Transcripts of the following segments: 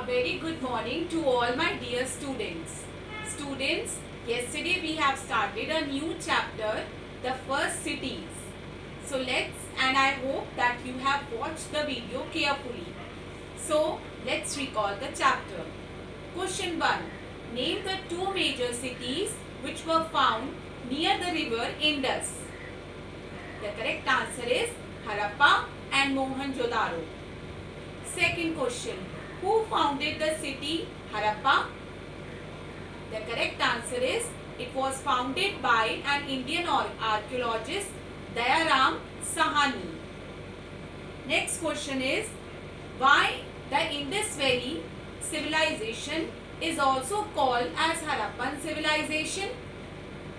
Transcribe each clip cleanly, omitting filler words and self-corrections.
A very good morning to all my dear students. Students, yesterday we have started a new chapter, the first cities. So and I hope that you have watched the video carefully. So let's recall the chapter. Question 1. Name the two major cities which were found near the river Indus. The correct answer is Harappa and Mohenjo-daro. Second question. Who founded the city Harappa? The correct answer is it was founded by an Indian archaeologist Dayaram Sahani. Next question is why the Indus Valley civilization is also called as Harappan civilization?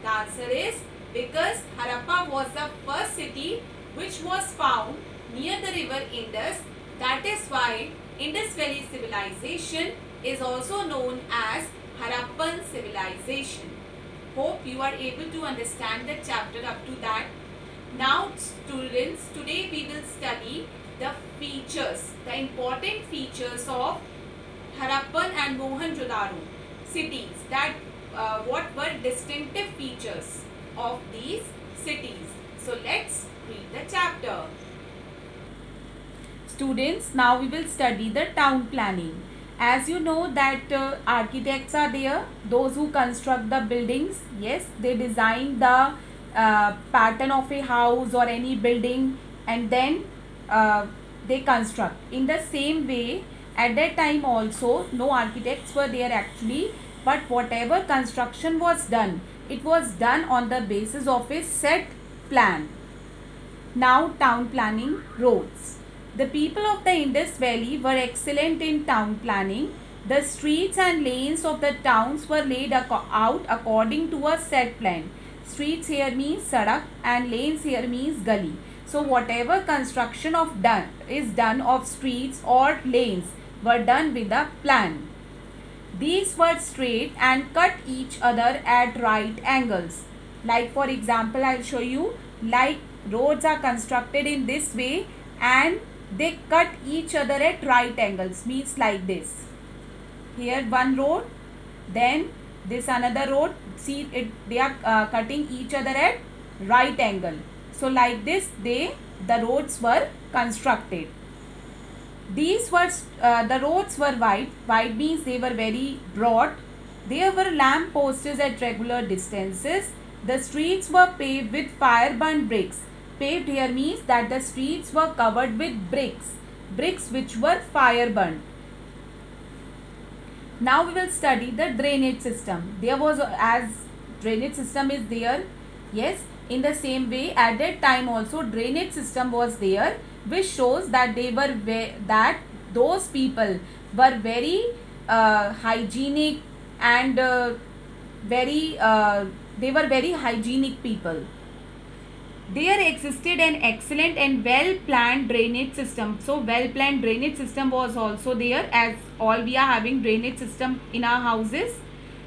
The answer is because Harappa was the first city which was found near the river Indus. That is why Indus Valley civilization is also known as Harappan civilization. Hope you are able to understand the chapter up to that. Now students, today we will study the features, the important features of Harappan and Mohenjo-daro cities. That what were distinctive features of these cities. So let's read the chapter. Students, now we will study the town planning. As you know that architects are there, those who construct the buildings. Yes, they design the pattern of a house or any building and then they construct. In the same way, at that time also, no architects were there actually, but whatever construction was done, it was done on the basis of a set plan. Now, town planning, roads. The people of the Indus Valley were excellent in town planning. The streets and lanes of the towns were laid out according to a set plan. Streets here means sadak and lanes here means gully. So whatever construction is done of streets or lanes were done with a plan. These were straight and cut each other at right angles. Like for example, I will show you, like roads are constructed in this way and they cut each other at right angles, means like this. Here one road, then this another road. See it, they are cutting each other at right angle. So like this the roads were constructed. These were the roads were wide. Wide means they were very broad. There were lamp posts at regular distances. The streets were paved with fire-burnt bricks. Paved here means that the streets were covered with bricks which were fire burnt. Now we will study the drainage system. There was, as drainage system is there, yes, in the same way at that time also drainage system was there, which shows that those people were very hygienic and they were very hygienic people. There existed an excellent and well-planned drainage system. So, well-planned drainage system was also there, as all we are having drainage system in our houses.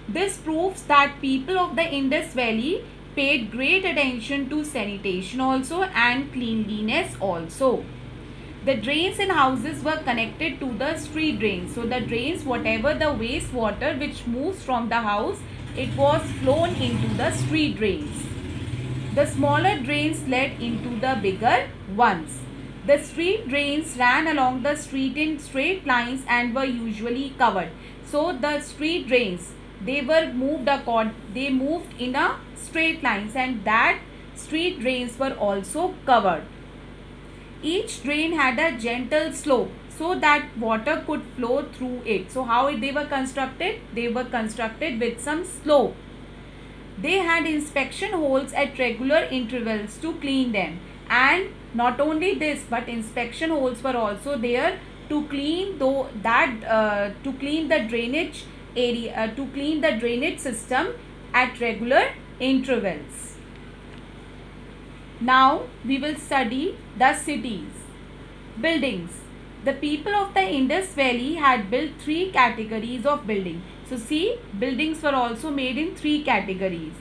This proves that people of the Indus Valley paid great attention to sanitation also and cleanliness also. The drains in houses were connected to the street drains. So, the drains, whatever the waste water which moves from the house, it was flown into the street drains. The smaller drains led into the bigger ones. The street drains ran along the street in straight lines and were usually covered. So the street drains, they moved in a straight lines and that street drains were also covered. Each drain had a gentle slope so that water could flow through it. So how they were constructed? They were constructed with some slope. They had inspection holes at regular intervals to clean them, and not only this but inspection holes were also there to clean to clean the drainage area, to clean the drainage system at regular intervals. Now we will study the cities. Buildings. The people of the Indus Valley had built three categories of building. So see, buildings were also made in three categories.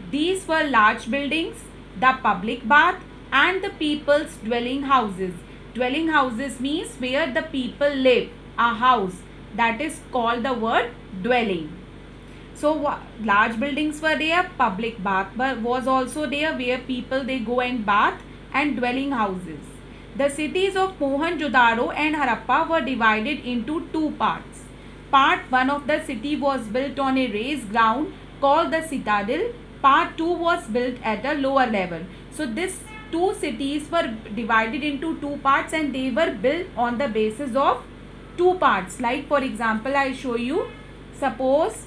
These were large buildings, the public bath and the people's dwelling houses. Dwelling houses means where the people live, a house. that is called the word dwelling. So large buildings were there, public bath was also there, where people they go and bath, and dwelling houses. The cities of Mohenjo-daro and Harappa were divided into two parts. Part 1 of the city was built on a raised ground called the citadel. Part 2 was built at a lower level. So these two cities were divided into two parts, and they were built on the basis of two parts. Like for example, I show you, suppose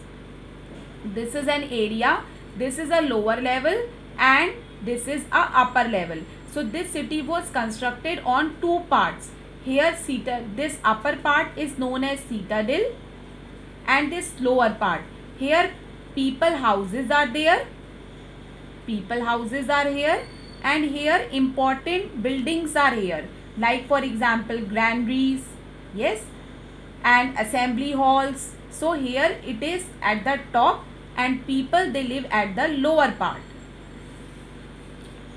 this is an area, this is a lower level and this is a upper level. So this city was constructed on two parts. Here this upper part is known as citadel, and this lower part, here people houses are there, people houses are here, and here important buildings are here, like for example granaries, yes, and assembly halls. So here it is at the top, and people they live at the lower part.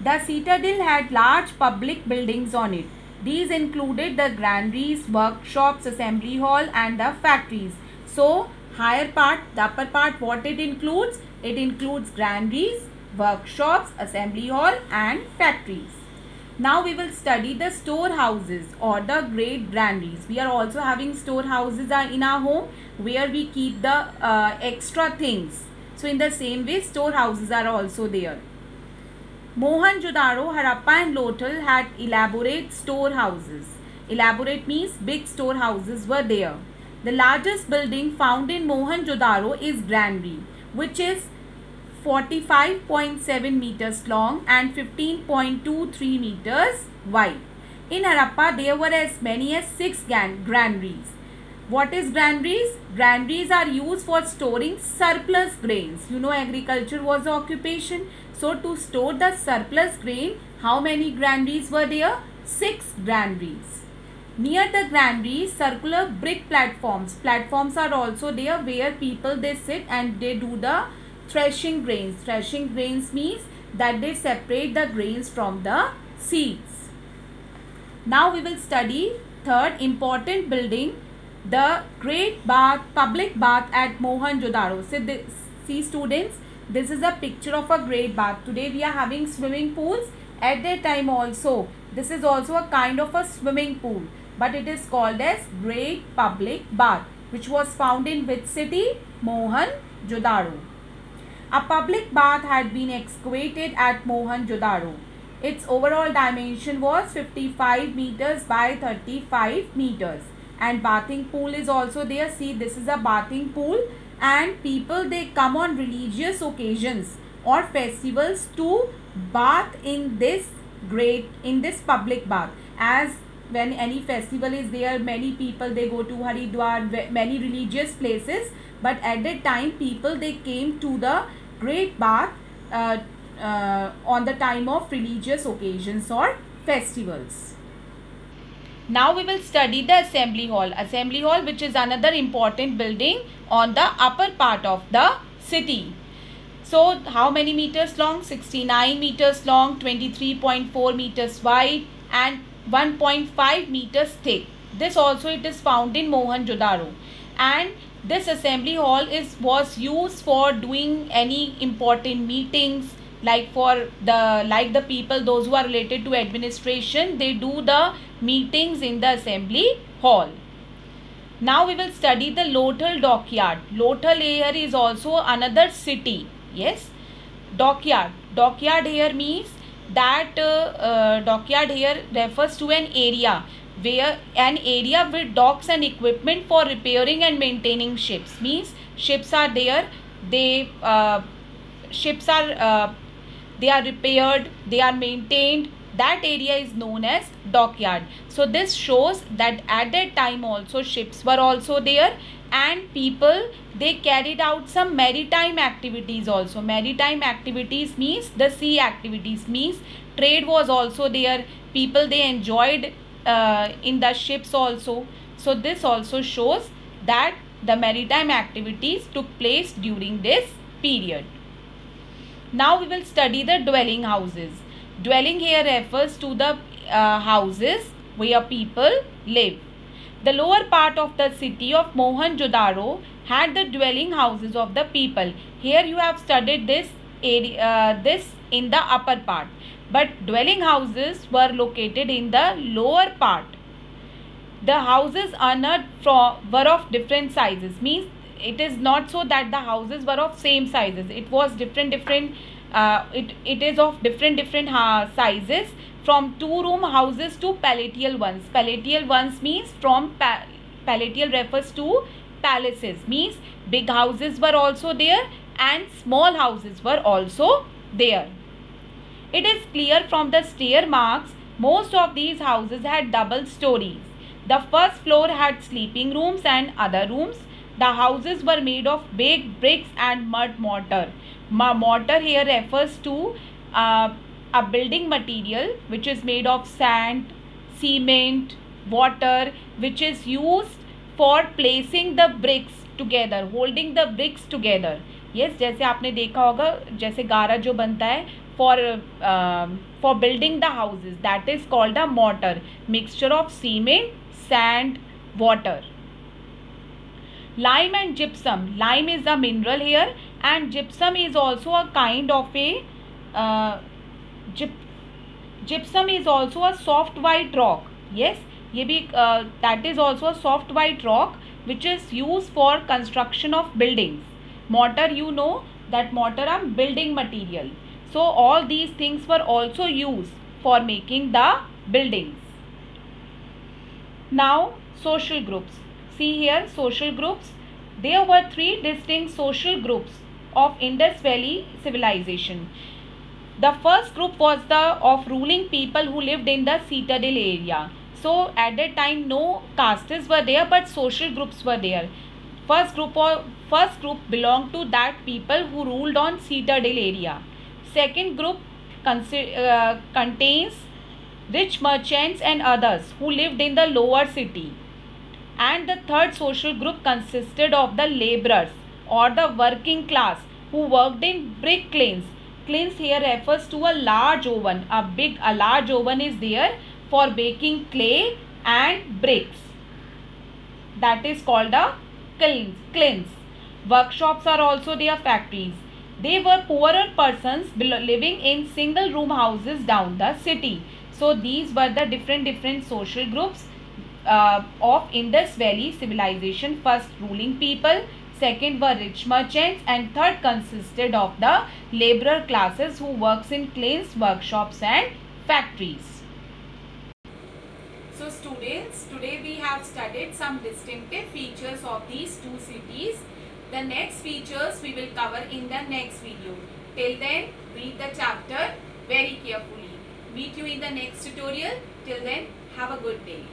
The citadel had large public buildings on it. These included the granaries, workshops, assembly hall, and the factories. So higher part, the upper part, what it includes? It includes granaries, workshops, assembly hall, and factories. Now we will study the storehouses or the great granaries. We are also having storehouses in our home where we keep the extra things. So in the same way, storehouses are also there. Mohenjo-daro, Harappa and Lothal had elaborate storehouses. Elaborate means big storehouses were there. The largest building found in Mohenjo-daro is granary, which is 45.7 meters long and 15.23 meters wide. In Harappa, there were as many as 6 granaries. What is granaries? Granaries are used for storing surplus grains. You know, agriculture was the occupation. So to store the surplus grain, how many granaries were there? 6 granaries. Near the granaries, circular brick platforms. Platforms are also there where people they sit and they do the threshing grains. Threshing grains means that they separate the grains from the seeds. Now we will study third important building, the Great Bath, public bath at Mohenjo-daro. See students, this is a picture of a great bath. Today we are having swimming pools. At that time also, this is also a kind of a swimming pool, but it is called as Great Public Bath, which was found in which city? Mohenjo-daro. A public bath had been excavated at Mohenjo-daro. Its overall dimension was 55 meters by 35 meters. And bathing pool is also there. See, this is a bathing pool, and people they come on religious occasions or festivals to bath in this public bath. As when any festival is there, many people they go to Haridwar, many religious places, but at that time people they came to the great bath on the time of religious occasions or festivals. Now we will study the assembly hall. Assembly hall, which is another important building on the upper part of the city. So how many meters long? 69 meters long, 23.4 meters wide, and 1.5 meters thick. This also it is found in Mohenjo-daro. And this assembly hall was used for doing any important meetings, like the people, those who are related to administration, they do the meetings in the assembly hall. Now we will study the Lothal dockyard. Lothal here is also another city. Yes, dockyard. Dockyard here means that dockyard here refers to an area with docks and equipment for repairing and maintaining ships. Means ships are there. They are repaired, they are maintained. That area is known as dockyard. So this shows that at that time also ships were also there, and people they carried out some maritime activities also. Maritime activities means the sea activities, means trade was also there. People they enjoyed in the ships also. So this also shows that the maritime activities took place during this period. Now we will study the dwelling houses. Dwelling here refers to the houses where people live. The lower part of the city of Mohenjo-daro had the dwelling houses of the people. Here you have studied this area, this in the upper part, but dwelling houses were located in the lower part. The houses were of different sizes, means it is not so that the houses were of same sizes. It was different it is of different sizes, from 2-room houses to palatial ones. Palatial ones means from palatial refers to palaces, means big houses were also there and small houses were also there. It is clear from the stair marks most of these houses had double stories. The first floor had sleeping rooms and other rooms. The houses were made of baked bricks and mud mortar. Mortar here refers to a building material which is made of sand, cement, water, which is used for placing the bricks together, holding the bricks together. Yes, जैसे आपने देखा होगा, जैसे गारा जो बनता है for building the houses, that is called a mortar, mixture of cement, sand, water. Lime and gypsum. Lime is a mineral here and gypsum is also a kind of a gypsum is also a soft white rock. Yes, ये भी that is also a soft white rock which is used for construction of buildings. Mortar, you know that mortar are building material. So all these things were also used for making the buildings. Now social groups. See here, social groups. There were 3 distinct social groups of Indus Valley civilization. The first group was the of ruling people who lived in the citadel area. So at that time no castes were there, but social groups were there. First group belonged to that people who ruled on citadel area. Second group contains rich merchants and others who lived in the lower city. And the third social group consisted of the laborers or the working class who worked in brick kilns. Kilns here refers to a large oven. A large oven is there for baking clay and bricks. That is called a kilns. Workshops are also their factories. They were poorer persons living in single room houses down the city. So these were the different social groups of Indus Valley civilization. First ruling people, second were rich merchants, and third consisted of the laborer classes who works in kilns, workshops and factories. So students, today we have studied some distinctive features of these 2 cities. The next features we will cover in the next video. Till then, read the chapter very carefully. Meet you in the next tutorial. Till then, have a good day.